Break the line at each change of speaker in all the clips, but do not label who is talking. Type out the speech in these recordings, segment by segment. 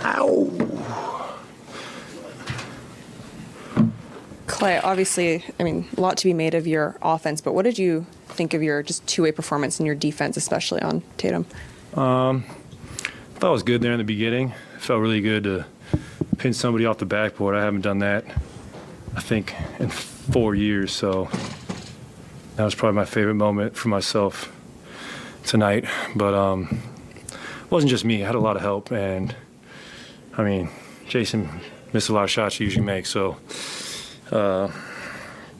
Ow.
Klay, obviously, I mean, a lot to be made of your offense, but what did you think of your just two-way performance and your defense, especially on Tatum?
I thought it was good there in the beginning. It felt really good to pin somebody off the backboard. I haven't done that, I think, in 4 years, so that was probably my favorite moment for myself tonight. But it wasn't just me. I had a lot of help, and, I mean, Jayson missed a lot of shots he usually makes, so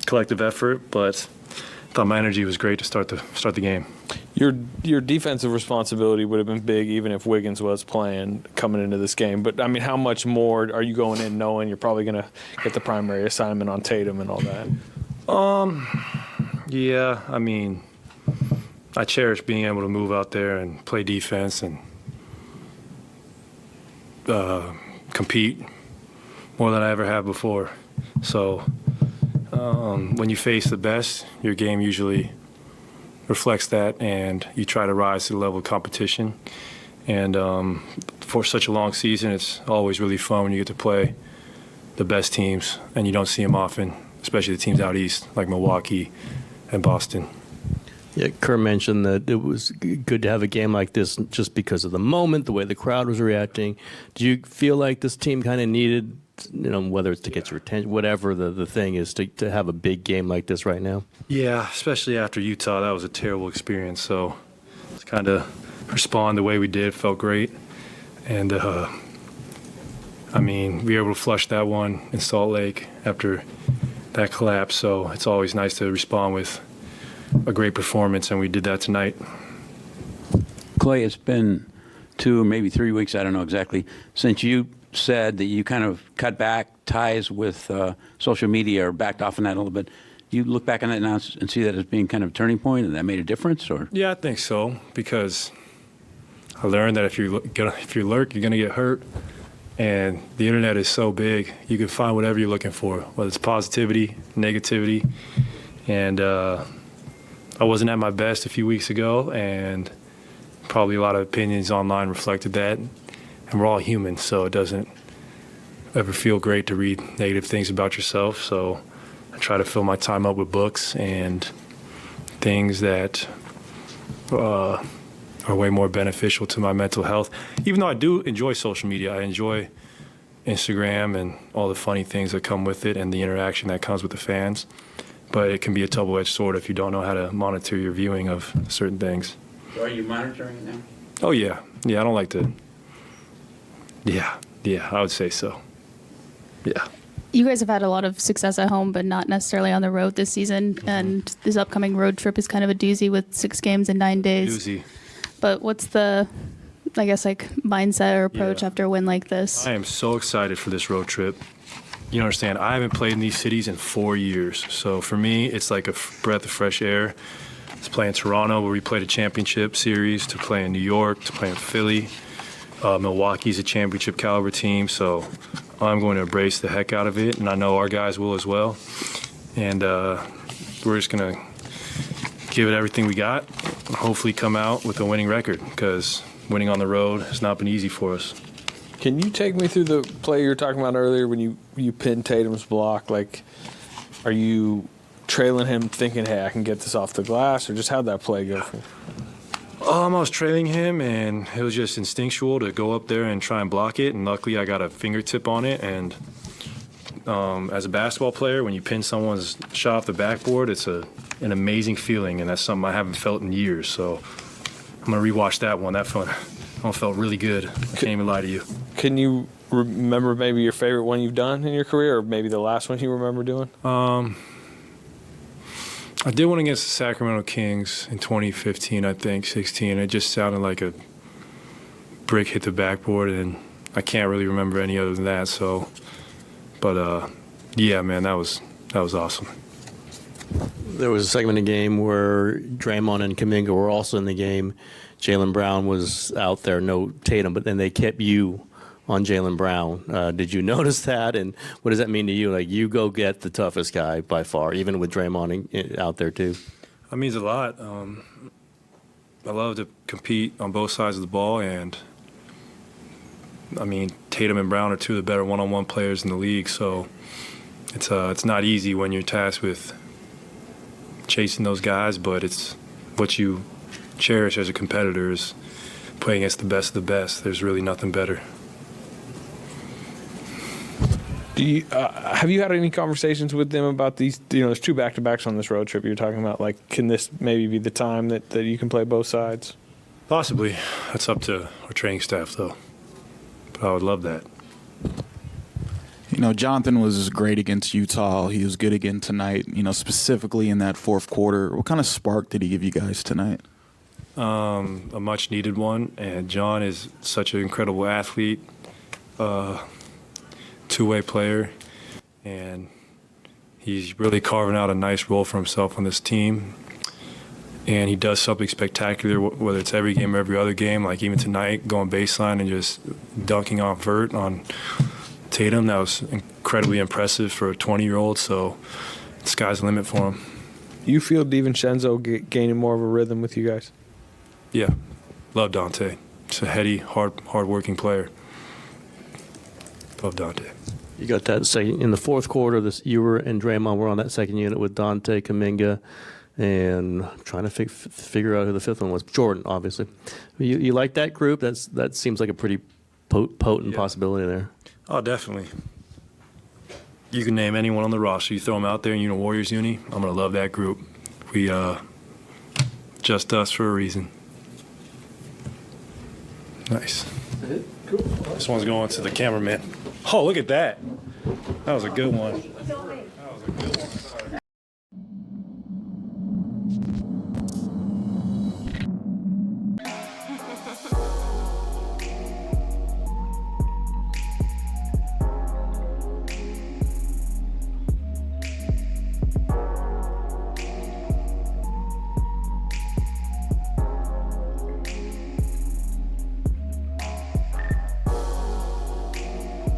collective effort, but I thought my energy was great to start the game.
Your defensive responsibility would have been big even if Wiggins was playing coming into this game. But, I mean, how much more are you going in knowing you're probably going to get the primary assignment on Tatum and all that?
Yeah, I mean, I cherish being able to move out there and play defense and compete more than I ever have before. So when you face the best, your game usually reflects that, and you try to rise to the level of competition. And for such a long season, it's always really fun when you get to play the best teams, and you don't see them often, especially the teams out east like Milwaukee and Boston.
Yeah, Kerr mentioned that it was good to have a game like this just because of the moment, the way the crowd was reacting. Do you feel like this team kind of needed, whether it's to get your attention, whatever the thing is, to have a big game like this right now?
Yeah, especially after Utah. That was a terrible experience. So to kind of respond the way we did felt great. And, I mean, we were able to flush that one in Salt Lake after that collapse. So it's always nice to respond with a great performance, and we did that tonight.
Klay, it's been 2 or maybe 3 weeks, I don't know exactly, since you said that you kind of cut back ties with social media or backed off on that a little bit. Do you look back on that now and see that as being kind of a turning point and that made a difference? Or?
Yeah, I think so, because I learned that if you lurk, you're going to get hurt. And the internet is so big, you can find whatever you're looking for, whether it's positivity, negativity. And I wasn't at my best a few weeks ago, and probably a lot of opinions online reflected that. And we're all human, so it doesn't ever feel great to read negative things about yourself. So I try to fill my time up with books and things that are way more beneficial to my mental health. Even though I do enjoy social media, I enjoy Instagram and all the funny things that come with it and the interaction that comes with the fans. But it can be a double-edged sword if you don't know how to monitor your viewing of certain things.
So are you monitoring it now?
Oh, yeah. Yeah, I don't like to. Yeah, I would say so. Yeah.
You guys have had a lot of success at home, but not necessarily on the road this season. Mm-hmm. And this upcoming road trip is kind of a doozy with 6 games in 9 days.
Doozy.
But what's the, I guess, like mindset or approach after a win like this?
I am so excited for this road trip. You understand, I haven't played in these cities in 4 years. So for me, it's like a breath of fresh air. It's playing Toronto, where we played a championship series, to play in New York, to play in Philly. Milwaukee's a championship caliber team, so I'm going to embrace the heck out of it, and I know our guys will as well. And we're just going to give it everything we got and hopefully come out with a winning record, because winning on the road has not been easy for us.
Can you take me through the play you were talking about earlier when you pinned Tatum's block? Like, are you trailing him thinking, hey, I can get this off the glass, or just how'd that play go for you?
I was trailing him, and it was just instinctual to go up there and try and block it, and luckily I got a fingertip on it. And as a basketball player, when you pin someone's shot off the backboard, it's an amazing feeling, and that's something I haven't felt in years. So I'm going to rewatch that one. That one felt really good. I can't even lie to you.
Can you remember maybe your favorite one you've done in your career, or maybe the last one you remember doing?
I did one against the Sacramento Kings in 2015, I think, 16. It just sounded like a brick hit the backboard, and I can't really remember any other than that. So, but yeah, man, that was awesome.
There was a segment of the game where Draymond and Kuminga were also in the game. Jaylen Brown was out there, no Tatum, but then they kept you on Jaylen Brown. Did you notice that, and what does that mean to you? Like, you go get the toughest guy by far, even with Draymond out there too.
That means a lot. I love to compete on both sides of the ball, and I mean, Tatum and Brown are two of the better one-on-one players in the league. So it's not easy when you're tasked with chasing those guys, but it's what you cherish as a competitor is playing against the best of the best. There's really nothing better.
Have you had any conversations with them about these? There's 2 back-to-backs on this road trip you're talking about. Like, can this maybe be the time that you can play both sides?
Possibly. That's up to our training staff, though. But I would love that.
Jonathan was great against Utah. He was good again tonight, specifically in that fourth quarter. What kind of spark did he give you guys tonight?
A much-needed one. And John is such an incredible athlete, two-way player, and he's really carving out a nice role for himself on this team. And he does something spectacular, whether it's every game or every other game, like even tonight, going baseline and just dunking off vert on Tatum. That was incredibly impressive for a 20-year-old, so the sky's the limit for him.
You feel DiVincenzo gaining more of a rhythm with you guys?
Yeah, love Dante. He's a heady, hard-working player. Love Dante.
You got that second in the fourth quarter. You were and Draymond were on that second unit with Dante, Kuminga, and trying to figure out who the fifth one was. Jordan, obviously. You like that group? That seems like a pretty potent possibility there.
Oh, definitely. You can name anyone on the roster. You throw them out there in Warriors uni, I'm going to love that group. We just us for a reason. Nice. Cool. This one's going to the cameraman. Oh, look at that. That was a good one. That was a good one.